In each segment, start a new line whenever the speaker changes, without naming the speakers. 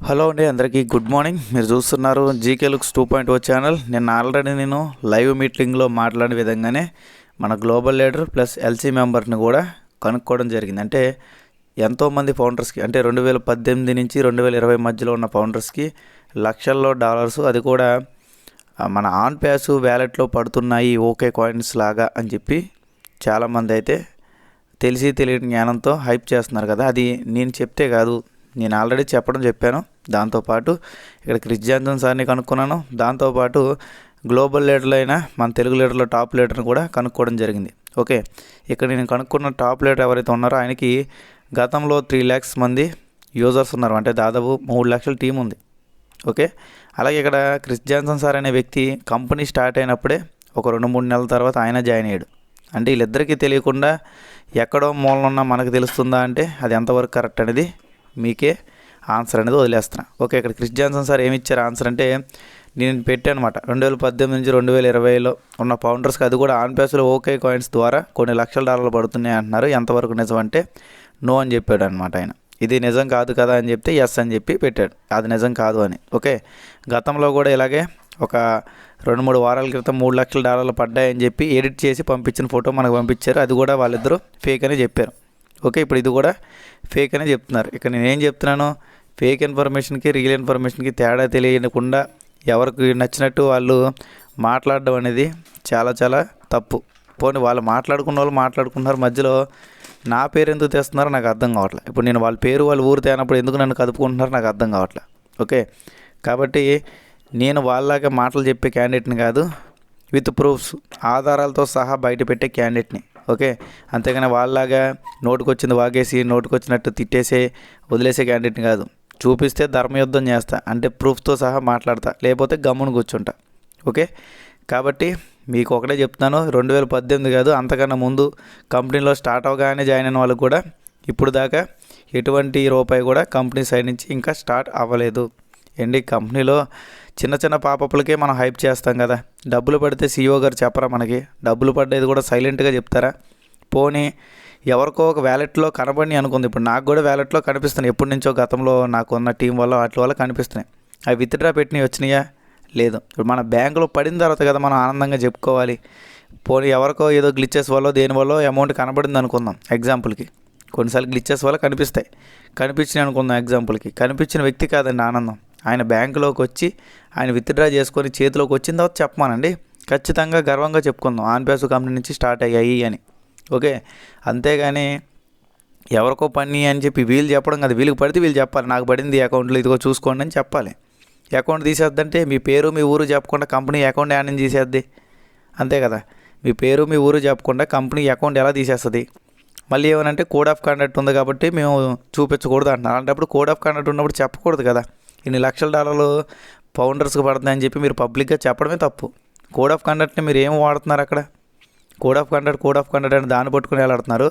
Hello అండి, అందరికీ good morning. మీరు చూస్తున్నారు జీకే లుక్స్ 2.0 ఛానల్. నేను లైవ్ మీటింగ్లో మాట్లాడిన విధంగానే మన గ్లోబల్ లీడర్ ప్లస్ ఎల్సీ మెంబర్ని కూడా కనుక్కోవడం జరిగింది. అంటే ఎంతోమంది ఫౌండర్స్కి, అంటే 2018 నుంచి 2020 మధ్యలో ఉన్న ఫౌండర్స్కి లక్షల్లో డాలర్స్, అది కూడా మన ఆన్ ప్యాస్ వ్యాలెట్లో పడుతున్నాయి ఓకే కాయిన్స్ లాగా అని చెప్పి చాలామంది అయితే తెలిసి తెలియని జ్ఞానంతో హైప్ చేస్తున్నారు కదా. అది నేను చెప్తే కాదు, నేను ఆల్రెడీ చెప్పాను. దాంతోపాటు ఇక్కడ క్రిస్ జాన్సన్ సార్ని కనుక్కున్నాను. దాంతోపాటు గ్లోబల్ లీడర్లు అయిన మన తెలుగు లీడర్లో టాప్ లీడర్ని కూడా కనుక్కోవడం జరిగింది. ఓకే, ఇక్కడ నేను కనుక్కున్న టాప్ లీడర్ ఎవరైతే ఉన్నారో ఆయనకి గతంలో 3 lakhs మంది యూజర్స్ ఉన్నారు, అంటే దాదాపు 3 లక్షల టీం ఉంది. ఓకే, అలాగే ఇక్కడ క్రిస్ జాన్సన్ సార్ అనే వ్యక్తి కంపెనీ స్టార్ట్ అయినప్పుడే ఒక 2-3 నెలల తర్వాత ఆయన జాయిన్ అయ్యాడు. అంటే వీళ్ళిద్దరికీ తెలియకుండా ఎక్కడో మూలన ఉన్నా మనకు తెలుస్తుందా అంటే అది ఎంతవరకు కరెక్ట్ అనేది మీకే ఆన్సర్ అనేది వదిలేస్తున్నా. ఓకే, ఇక్కడ క్రిస్ జాన్సన్ సార్ ఏమి ఇచ్చారు ఆన్సర్ అంటే, నేను పెట్టాను అనమాట 2018 నుంచి 2020లో ఉన్న ఫౌండర్స్కి, అది కూడా ఆన్ ప్యాస్లో ఓకే కాయిన్స్ ద్వారా కొన్ని లక్షల డాలర్లు పడుతున్నాయి అంటున్నారు. ఎంతవరకు నిజం అంటే నో అని చెప్పాడు అనమాట ఆయన. ఇది నిజం కాదు కదా అని చెప్తే ఎస్ అని చెప్పి పెట్టాడు, అది నిజం కాదు అని. ఓకే, గతంలో కూడా ఇలాగే ఒక 2-3 వారాల క్రితం 3 లక్షల డాలర్లు పడ్డాయని చెప్పి ఎడిట్ చేసి పంపించిన ఫోటో మనకు పంపించారు. అది కూడా వాళ్ళిద్దరూ ఫేక్ అని చెప్పారు. ఓకే, ఇప్పుడు ఇది కూడా ఫేక్ అనే చెప్తున్నారు. ఇక్కడ నేనేం చెప్తున్నాను, ఫేక్ ఇన్ఫర్మేషన్కి రియల్ ఇన్ఫర్మేషన్కి తేడా తెలియకుండా ఎవరికి నచ్చినట్టు వాళ్ళు మాట్లాడడం అనేది చాలా చాలా తప్పు. పోనీ వాళ్ళు మాట్లాడుకున్నారు, మధ్యలో నా పేరు ఎందుకు తెస్తున్నారో నాకు అర్థం కావట్లేదు. ఇప్పుడు నేను వాళ్ళ పేరు వాళ్ళ ఊరు తేనప్పుడు ఎందుకు నన్ను కదుపుకుంటున్నారో నాకు అర్థం కావట్లేదు. ఓకే, కాబట్టి నేను వాళ్ళలాగా మాటలు చెప్పే క్యాండిడేట్ని కాదు, విత్ ప్రూఫ్స్ ఆధారాలతో సహా బయట పెట్టే క్యాండిడేట్ని. ఓకే, అంతేగాని వాళ్ళలాగా నోటుకొచ్చింది వాగేసి నోటుకొచ్చినట్టు తిట్టేసే వదిలేసే క్యాండిడేట్ని కాదు. చూపిస్తే ధర్మయుద్ధం చేస్తా, అంటే ప్రూఫ్తో సహా మాట్లాడతా, లేకపోతే గమ్మును కూర్చుంటా. ఓకే, కాబట్టి మీకు ఒకటే చెప్తున్నాను, 2018 కాదు అంతకన్నా ముందు కంపెనీలో స్టార్ట్ అవగానే జాయిన్ అయిన వాళ్ళకు కూడా ఇప్పుడు దాకా ఎటువంటి రూపాయి కూడా కంపెనీ సైడ్ నుంచి ఇంకా స్టార్ట్ అవ్వలేదు. ఏంటి, కంపెనీలో చిన్న చిన్న పాపప్లకే మనం హైప్ చేస్తాం కదా. డబ్బులు పడితే సీఈఓ గారు చెప్పరా మనకి? డబ్బులు పడ్డేది కూడా సైలెంట్గా చెప్తారా? పోనీ ఎవరికో ఒక వ్యాలెట్లో కనబడి అనుకుంది, ఇప్పుడు నాకు కూడా వ్యాలెట్లో కనిపిస్తున్నాయి, ఎప్పటి నుంచో గతంలో నాకు ఉన్న టీం వల్ల వాటి వల్ల కనిపిస్తున్నాయి. అవి విత్డ్రా పెట్టినవి వచ్చినాయా? లేదు. ఇప్పుడు మన బ్యాంకులో పడిన తర్వాత కదా మనం ఆనందంగా చెప్పుకోవాలి. పోనీ ఎవరికో ఏదో గ్లిచెస్ వల్ల దేని వల్ల అమౌంట్ కనబడింది అనుకుందాం ఎగ్జాంపుల్కి. కొన్నిసార్లు గ్లిచెస్ వల్ల కనిపించినాయి అనుకుందాం ఎగ్జాంపుల్కి. కనిపించిన వ్యక్తి కాదండి ఆనందం, ఆయన బ్యాంకులోకి వచ్చి ఆయన విత్డ్రా చేసుకొని చేతిలోకి వచ్చిన తర్వాత చెప్పమానండి, ఖచ్చితంగా గర్వంగా చెప్పుకుందాం ఆన్ ప్యాస్ కంపెనీ నుంచి స్టార్ట్ అయ్యాయి అని. ఓకే, అంతేగాని ఎవరికో పని అని చెప్పి వీళ్ళు చెప్పడం కదా, వీళ్ళకి పడితే వీళ్ళు చెప్పాలి, నాకు పడింది అకౌంట్లో ఇదిగో చూసుకోండి అని చెప్పాలి. అకౌంట్ తీసేద్దంటే మీ పేరు మీ ఊరు చెప్పకుండా కంపెనీ అకౌంట్ యాడ్ నుంచి తీసేద్ది, అంతే కదా. మీ పేరు మీ ఊరు చెప్పకుండా కంపెనీ అకౌంట్ ఎలా తీసేస్తుంది? మళ్ళీ ఏమనంటే కోడ్ ఆఫ్ కండక్ట్ ఉంది కాబట్టి మేము చూపించకూడదు అంటున్నారు. అలాంటప్పుడు కోడ్ ఆఫ్ కండక్ట్ ఉన్నప్పుడు చెప్పకూడదు కదా. ఇన్ని లక్షల డాలర్లు ఫౌండర్స్కి పడుతున్నాయని చెప్పి మీరు పబ్లిక్గా చెప్పడమే తప్పు. కోడ్ ఆఫ్ కండక్ట్ని మీరు ఏం వాడుతున్నారు అక్కడ? కోడ్ ఆఫ్ కండక్ట్ అని దాన్ని పట్టుకుని వెళ్ళాడుతున్నారు.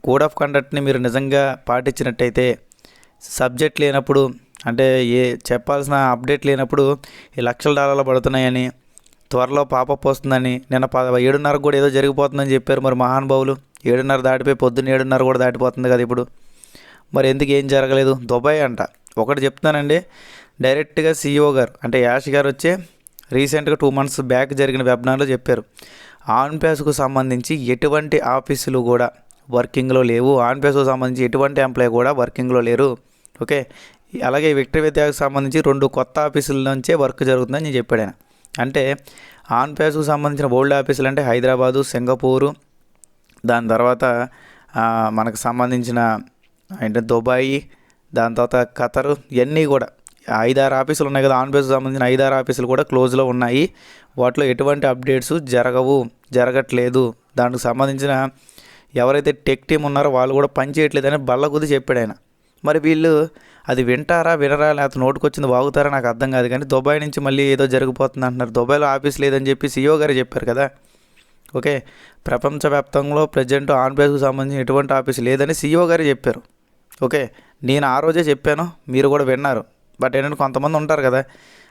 కోడ్ ఆఫ్ కండక్ట్ని మీరు నిజంగా పాటించినట్టయితే సబ్జెక్ట్ లేనప్పుడు, అంటే చెప్పాల్సిన అప్డేట్ లేనప్పుడు ఈ లక్షల డాలర్లు పడుతున్నాయని, త్వరలో పాపప్ వస్తుందని, నిన్న 7:30 కూడా ఏదో జరిగిపోతుందని చెప్పారు మరి మహానుభావులు. 7:30 దాటిపోయి పొద్దున్న 7:30 కూడా దాటిపోతుంది కదా ఇప్పుడు. మరి ఎందుకు ఏం జరగలేదు? దుబాయ్ అంట. ఒకటి చెప్తున్నానండి, డైరెక్ట్గా సీఈఓ గారు అంటే యాష్ గారు వచ్చే రీసెంట్గా 2 months బ్యాక్ జరిగిన వెబినార్లో చెప్పారు, ఆన్ ప్యాస్కు సంబంధించి ఎటువంటి ఆఫీసులు కూడా వర్కింగ్లో లేవు, ఆన్ ప్యాస్కు సంబంధించి ఎటువంటి ఎంప్లాయీ కూడా వర్కింగ్లో లేరు. ఓకే, అలాగే విక్టరీ విద్యాకు సంబంధించి 2 కొత్త ఆఫీసుల నుంచే వర్క్ జరుగుతుందని నేను చెప్పాడు ఆయన. అంటే ఆన్ ప్యాస్కు సంబంధించిన ఓల్డ్ ఆఫీసులు అంటే హైదరాబాదు, సింగపూరు, దాని తర్వాత మనకు సంబంధించిన ఏంటంటే దుబాయ్, దాని తర్వాత ఖతర్, ఇవన్నీ కూడా 5-6 ఆఫీసులు ఉన్నాయి కదా. ఆన్ ప్యాస్కు సంబంధించిన 5-6 ఆఫీసులు కూడా క్లోజ్లో ఉన్నాయి. వాటిలో ఎటువంటి అప్డేట్స్ జరగట్లేదు. దానికి సంబంధించిన ఎవరైతే టెక్ టీం ఉన్నారో వాళ్ళు కూడా పని చేయట్లేదని బల్లగుద్ది చెప్పాడు ఆయన. మరి వీళ్ళు అది వినరా లేకపోతే నోటుకొచ్చింది వాగుతారా నాకు అర్థం కాదు. కానీ దుబాయ్ నుంచి మళ్ళీ ఏదో జరిగిపోతుంది అంటున్నారు. దుబాయ్లో ఆఫీస్ లేదని చెప్పి సీఈఓ గారు చెప్పారు కదా. ఓకే, ప్రపంచవ్యాప్తంలో ప్రజెంట్ ఆన్ ప్యాస్కు సంబంధించిన ఎటువంటి ఆఫీస్ లేదని సీఈఓ గారు చెప్పారు. ఓకే, నేను ఆ రోజే చెప్పాను, మీరు కూడా విన్నారు. బట్ ఏంటంటే కొంతమంది ఉంటారు కదా,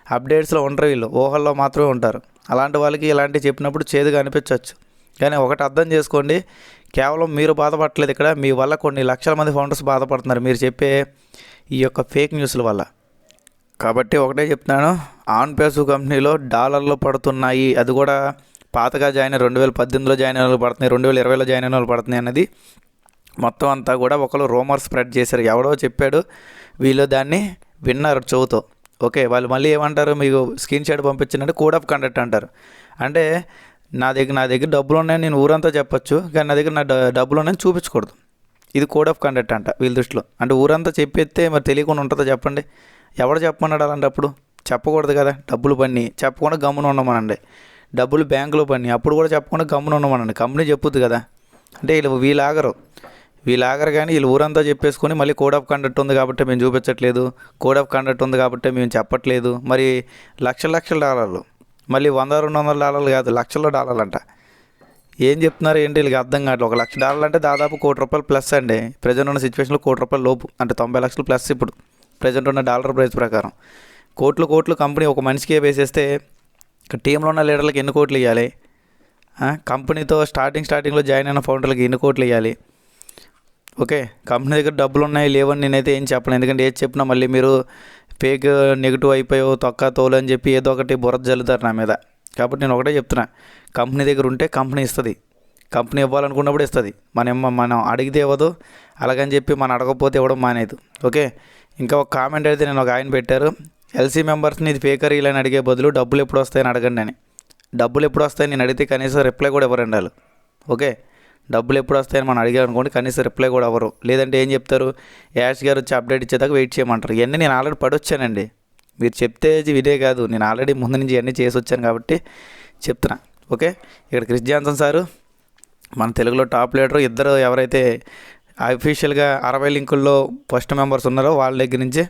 అప్డేట్స్లో ఉండరు, వీళ్ళు ఊహల్లో మాత్రమే ఉంటారు. అలాంటి వాళ్ళకి ఇలాంటివి చెప్పినప్పుడు చేదుగా అనిపించవచ్చు. కానీ ఒకటి అర్థం చేసుకోండి, కేవలం మీరు బాధపడట్లేదు, ఇక్కడ మీ వల్ల కొన్ని లక్షల మంది ఫౌండర్స్ బాధపడుతున్నారు మీరు చెప్పే ఈ యొక్క ఫేక్ న్యూస్ల వల్ల. కాబట్టి ఒకటే చెప్తున్నాను, ఆన్ పేసు కంపెనీలో డాలర్లు పడుతున్నాయి. అది కూడా పాతగా జాయిన్ 2018లో జాయిన్ అయిన వాళ్ళు పడుతున్నాయి, 2020లో జాయిన్ అయిన వాళ్ళు పడుతున్నాయి అన్నది మొత్తం అంతా కూడా ఒకరు రూమర్ స్ప్రెడ్ చేశారు. ఎవడో చెప్పాడు, వీళ్ళు దాన్ని విన్నారు చెవుతో. ఓకే, వాళ్ళు మళ్ళీ ఏమంటారు, మీకు స్క్రీన్ షాట్ పంపించిందంటే కోడ్ ఆఫ్ కండక్ట్ అంటారు. అంటే నా దగ్గర డబ్బులు ఉన్నాయని నేను ఊరంతా చెప్పొచ్చు, కానీ నా దగ్గర డబ్బులు ఉన్నాయని చూపించకూడదు. ఇది కోడ్ ఆఫ్ కండక్ట్ అంట వీళ్ళ దృష్టిలో. అంటే ఊరంతా చెప్పేస్తే మరి తెలియకుండా ఉంటుందో చెప్పండి? ఎవడు చెప్పమన్నాడు అలాంటప్పుడు? చెప్పకూడదు కదా. డబ్బులు పని చెప్పకుండా గమ్మున ఉండమనండి. డబ్బులు బ్యాంకులో పని అప్పుడు కూడా చెప్పకుండా గమ్మున ఉండమనండి. కంపెనీ చెప్పుద్ది కదా. అంటే వీళ్ళు ఆగరు కానీ వీళ్ళు ఊరంతా చెప్పేసుకొని మళ్ళీ కోడ్ ఆఫ్ కండక్ట్ ఉంది కాబట్టి మేము చూపించట్లేదు, కోడ్ ఆఫ్ కండక్ట్ ఉంది కాబట్టి మేము చెప్పట్లేదు. మరి లక్షల డాలర్లు, మళ్ళీ $100-200 కాదు, లక్షల్లో డాలర్లు అంట. ఏం చెప్తున్నారు ఏంటి వీళ్ళకి అర్థం కావట్లేదు. $1,00,000 అంటే దాదాపు ₹1 కోటి ప్లస్ అండి. ప్రజెంట్ ఉన్న సిచ్యువేషన్లో ₹1 కోటి లోపు, అంటే 90 లక్షలు ప్లస్. ఇప్పుడు ప్రజెంట్ ఉన్న డాలర్ ప్రైస్ ప్రకారం కోట్లు కంపెనీ ఒక మనిషికే వేసేస్తే టీంలో ఉన్న లీడర్లకు ఎన్ని కోట్లు ఇవ్వాలి? కంపెనీతో స్టార్టింగ్లో జాయిన్ అయిన ఫౌండర్లకి ఎన్ని కోట్లు ఇవ్వాలి? ఓకే, కంపెనీ దగ్గర డబ్బులు ఉన్నాయి లేవని నేనైతే ఏం చెప్పను. ఎందుకంటే ఏది చెప్పినా మళ్ళీ మీరు ఫేక్ నెగిటివ్ అయిపోయావు, తొక్క తోలు అని చెప్పి ఏదో ఒకటి బురద జల్లుతారు నా మీద. కాబట్టి నేను ఒకటే చెప్తున్నా, కంపెనీ దగ్గర ఉంటే కంపెనీ ఇస్తుంది. కంపెనీ ఇవ్వాలనుకున్నప్పుడు ఇస్తుంది. మనం అడిగితే ఇవ్వదు, అలాగని చెప్పి మనం అడగకపోతే ఇవ్వడం మానేది. ఓకే, ఇంకా ఒక కామెంట్ అయితే నేను ఒక ఆయన పెట్టారు, ఎల్సీ మెంబర్స్ని ఇది ఫేకర్ ఇలా అని అడిగే బదులు డబ్బులు ఎప్పుడు వస్తాయని అడగండి అని. డబ్బులు ఎప్పుడు వస్తాయని నేను అడిగితే కనీసం రిప్లై కూడా ఇవ్వరండి వాళ్ళు. ఓకే, డబ్బులు ఎప్పుడు వస్తాయని మనం అడిగారు అనుకోండి, కనీసం రిప్లై కూడా అవ్వరు. లేదంటే ఏం చెప్తారు, యాష్ గారు వచ్చి అప్డేట్ ఇచ్చేదాకా వెయిట్ చేయమంటారు. ఇవన్నీ నేను ఆల్రెడీ పడొచ్చానండి. మీరు చెప్తే ఇదే కాదు, నేను ఆల్రెడీ ముందు నుంచి ఇవన్నీ చేసి వచ్చాను కాబట్టి చెప్తున్నా. ఓకే, ఇక్కడ క్రిస్ జాన్సన్ సారు మన తెలుగులో టాప్ లీడరు. ఇద్దరు ఎవరైతే అఫీషియల్గా 60 లింకుల్లో ఫస్ట్ మెంబర్స్ ఉన్నారో వాళ్ళ దగ్గర నుంచి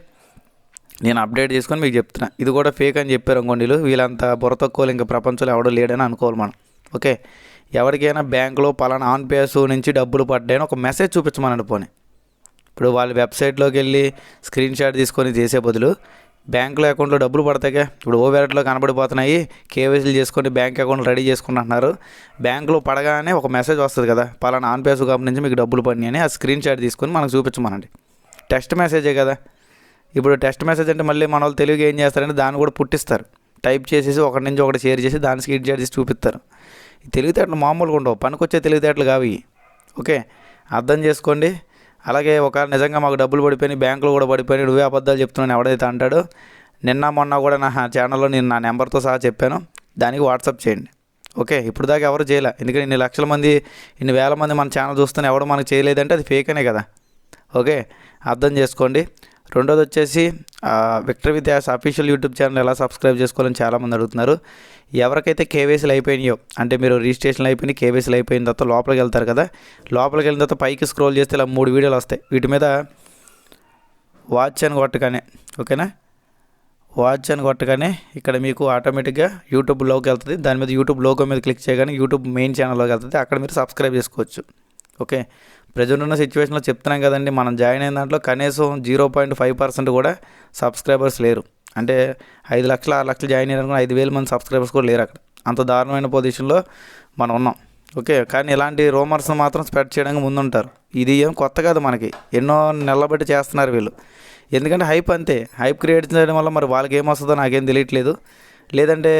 నేను అప్డేట్ చేసుకొని మీకు చెప్తున్నా. ఇది కూడా ఫేక్ అని చెప్పారు అనుకోండి, వీళ్ళంతా బుర్ర తక్కువలు ఇంకా ప్రపంచంలో ఎవడో లేడని అనుకోవాలి మనం. ఓకే, ఎవరికైనా బ్యాంకులో పలానా ఆన్ పేస్ నుంచి డబ్బులు పడ్డాయని ఒక మెసేజ్ చూపించమని పోనీ. ఇప్పుడు వాళ్ళ వెబ్సైట్లోకి వెళ్ళి స్క్రీన్ షాట్ తీసుకొని చేసే బదులు బ్యాంకులో అకౌంట్లో డబ్బులు పడతాయిగా. ఇప్పుడు ఓవేరెట్లో కనబడిపోతున్నాయి, కేవైసీలు చేసుకొని బ్యాంక్ అకౌంట్లు రెడీ చేసుకుంటున్నారు. బ్యాంకులో పడగానే ఒక మెసేజ్ వస్తుంది కదా, పలానా ఆన్ పేస్ కంపెనీ నుంచి మీకు డబ్బులు పడినాయి అని. ఆ స్క్రీన్ షాట్ తీసుకొని మనకు చూపించమనండి. టెక్స్ట్ మెసేజే కదా. ఇప్పుడు టెక్స్ట్ మెసేజ్ అంటే మళ్ళీ మన వాళ్ళు తెలుగుగా ఏం చేస్తారంటే దాన్ని కూడా పుట్టిస్తారు. టైప్ చేసేసి ఒకటి నుంచి ఒకటి షేర్ చేసి దాన్ని స్క్రీన్ షాట్ చేసి చూపిస్తారు. ఈ తెలివితేటలు మామూలుగా ఉండవు, పనికొచ్చే తెలివితేటలు కావి. ఓకే, అర్థం చేసుకోండి. అలాగే ఒకవేళ నిజంగా మాకు డబ్బులు పడిపోయినాయి, బ్యాంకులో కూడా పడిపోయినాయి, నువ్వే అబద్ధాలు చెప్తున్నాను ఎవడైతే అంటాడో, నిన్న మొన్న కూడా నా ఛానల్లో నేను నా నెంబర్తో సహా చెప్పాను, దానికి వాట్సాప్ చేయండి. ఓకే, ఇప్పుడు దాకా ఎవరు చేయలే. ఎందుకంటే ఇన్ని లక్షల మంది, ఇన్ని వేల మంది మన ఛానల్ చూస్తున్నా ఎవడు మనకు చేయలేదంటే అది ఫేక్ అనే కదా. ఓకే, అర్థం చేసుకోండి. రెండోది వచ్చేసి Victor with Ash official YouTube channel ఎలా సబ్స్క్రైబ్ చేసుకోవాలని చాలామంది అడుగుతున్నారు. ఎవరికైతే కేవైసీలు అయిపోయినాయో, అంటే మీరు రిజిస్ట్రేషన్లు అయిపోయినాయి, కేవైసీలు అయిపోయిన తర్వాత లోపలికి వెళ్తారు కదా, లోపలికి వెళ్ళిన తర్వాత పైకి స్క్రోల్ చేస్తే ఇలా 3 వీడియోలు వస్తాయి. వీటి మీద వాచ్ అని కొట్టగానే, ఓకేనా, వాచ్ అని కొట్టగానే ఇక్కడ మీకు ఆటోమేటిక్గా యూట్యూబ్లోకి వెళ్తుంది. దాని మీద యూట్యూబ్ లోగో మీద క్లిక్ చేయగానే యూట్యూబ్ మెయిన్ ఛానల్లోకి వెళ్తుంది. అక్కడ మీరు సబ్స్క్రైబ్ చేసుకోవచ్చు. ఓకే, ప్రజెంట్ ఉన్న సిచ్యువేషన్లో చెప్తున్నాం కదండి, మనం జాయిన్ అయిన దాంట్లో కనీసం 0.5% కూడా సబ్స్క్రైబర్స్ లేరు. అంటే 5 లక్షలు 6 లక్షలు జాయిన్ అయినా 5,000 మంది సబ్స్క్రైబర్స్ కూడా లేరు అక్కడ. అంత దారుణమైన పొజిషన్లో మనం ఉన్నాం. ఓకే, కానీ ఇలాంటి రూమర్స్ మాత్రం స్ప్రెడ్ చేయడానికి ముందుంటారు. ఇది ఏం కొత్త కాదు మనకి, ఎన్నో నెలల బట్టి చేస్తున్నారు వీళ్ళు. ఎందుకంటే హైప్ అంతే, హైప్ క్రియేట్ చేయడం వల్ల మరి వాళ్ళకి ఏమొస్తుందో నాకేం తెలియట్లేదు. లేదంటే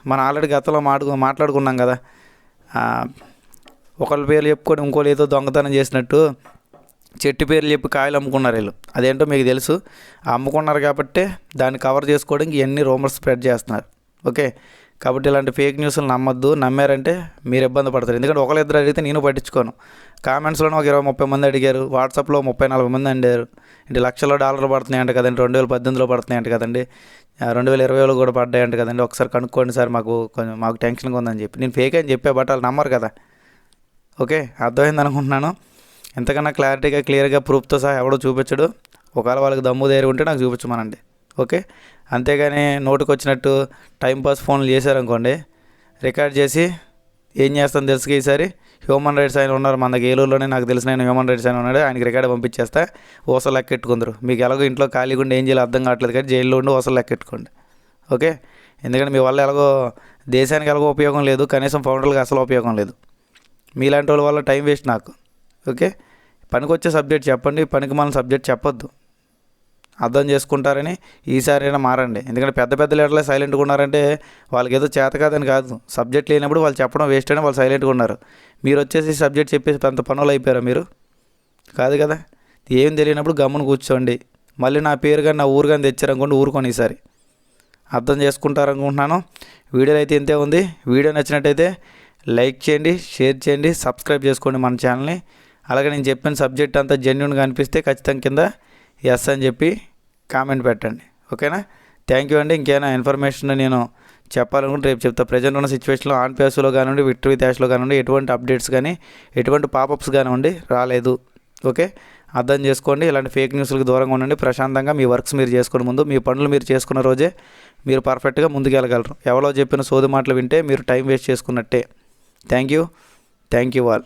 మనం ఆల్రెడీ గతంలో మాట్లాడుకున్నాం కదా, ఒకళ్ళ పేర్లు చెప్పుకొని ఇంకోళ్ళు ఏదో దొంగతనం చేసినట్టు చెట్టు పేర్లు చెప్పి కాయలు అమ్ముకున్నారు వీళ్ళు. అదేంటో మీకు తెలుసు. అమ్ముకున్నారు కాబట్టి దాన్ని కవర్ చేసుకోవడానికి ఇవన్నీ రూమర్స్ స్ప్రెడ్ చేస్తున్నారు. ఓకే, కాబట్టి ఇలాంటి ఫేక్ న్యూస్లు నమ్మొద్దు. నమ్మారంటే మీరు ఇబ్బంది పడతారు. ఎందుకంటే ఒకళ్ళిద్దరు అడిగితే నేను పట్టించుకోను. కామెంట్స్లోనే ఒక 20-30 మంది అడిగారు, వాట్సాప్లో 30-40 మంది అడిగారు. ఇంటి $1,00,000 పడుతున్నాయంట కదండి, 2018లో పడుతున్నాయంట కదండి, 2020లో కూడా పడ్డాయంట కదండి, ఒకసారి కనుక్కోండి సార్, మాకు టెన్షన్గా ఉందని చెప్పి నేను ఫేక్ అని చెప్పా. బట్ వాళ్ళు నమ్మరు కదా. ఓకే, అర్థమైంది అనుకుంటున్నాను. ఎంతకన్నా క్లారిటీగా క్లియర్గా ప్రూఫ్తో సహా ఎవడో చూపించడు. ఒకవేళ వాళ్ళకి దమ్ము ధైర్యం ఉంటే నాకు చూపించమనండి. ఓకే, అంతేగాని నోటికి వచ్చినట్టు టైంపాస్ ఫోన్లు చేశారనుకోండి, రికార్డ్ చేసి ఏం చేస్తాను తెలుసుగా, ఈసారి హ్యూమన్ రైట్స్ ఆయన ఉన్నారు మన దగ్గర ఏలూరులోనే, నాకు తెలిసిన ఆయన హ్యూమన్ రైట్స్ ఆయన ఉన్నాడు, ఆయనకి రికార్డ్ పంపించేస్తా, ఓసలు లెక్కెట్టుకుందరు. మీకు ఎలాగో ఇంట్లో ఖాళీగా ఉండి ఏం చేయాలో అర్థం కావట్లేదు కానీ జైల్లో ఉండి ఓసలు లెక్కెట్టుకోండి. ఓకే, ఎందుకంటే మీ వల్ల ఎలాగో దేశానికి ఎలాగో ఉపయోగం లేదు, కనీసం ఫౌండర్లకు అసలు ఉపయోగం లేదు. మీలాంటి వాళ్ళ వల్ల టైం వేస్ట్ నాకు. ఓకే, పనికి వచ్చే సబ్జెక్ట్ చెప్పండి, పనికి మన సబ్జెక్ట్ చెప్పొద్దు. అర్థం చేసుకుంటారని ఈసారైనా మారండి. ఎందుకంటే పెద్ద పెద్ద లీడర్లే సైలెంట్గా ఉన్నారంటే వాళ్ళకి ఏదో చేత కాదని కాదు, సబ్జెక్ట్ లేనప్పుడు వాళ్ళు చెప్పడం వేస్ట్ అని వాళ్ళు సైలెంట్గా ఉన్నారు. మీరు వచ్చేసి సబ్జెక్ట్ చెప్పేసి పెద్ద పనులు అయిపోయారా మీరు? కాదు కదా. ఏం తెలియనప్పుడు గమ్మున కూర్చోండి. మళ్ళీ నా పేరు కానీ నా ఊరు కానీ తెచ్చారనుకోండి, ఊరుకొని ఈసారి అర్థం చేసుకుంటారనుకుంటున్నాను. వీడియోలో అయితే ఇంతే ఉంది. వీడియో నచ్చినట్టయితే లైక్ చేయండి, షేర్ చేయండి, సబ్స్క్రైబ్ చేసుకోండి మన ఛానల్ని. అలాగే నేను చెప్పిన సబ్జెక్ట్ అంతా జెన్యూన్గా అనిపిస్తే ఖచ్చితంగా కింద ఎస్ అని చెప్పి కామెంట్ పెట్టండి. ఓకేనా? థ్యాంక్ యూ అండి. ఇంకేమైనా ఇన్ఫర్మేషన్ నేను చెప్పాలనుకుంటే రేపు చెప్తా. ప్రజెంట్ ఉన్న సిచ్యువేషన్లో ఆన్ పేస్లో కానివ్వండి, విక్టరీ డాష్లో కానివ్వండి, ఎటువంటి అప్డేట్స్ కానీ ఎటువంటి పాపప్స్ కానివ్వండి రాలేదు. ఓకే, అర్థం చేసుకోండి. ఇలాంటి ఫేక్ న్యూస్లకు దూరంగా ఉండండి. ప్రశాంతంగా మీ వర్క్స్ మీరు చేసుకునే ముందు మీ పనులు మీరు చేసుకున్న రోజే మీరు పర్ఫెక్ట్గా ముందుకెళ్ళగలరు. ఎవరో చెప్పిన సోది మాటలు వింటే మీరు టైం వేస్ట్ చేసుకున్నట్టే. Thank you all.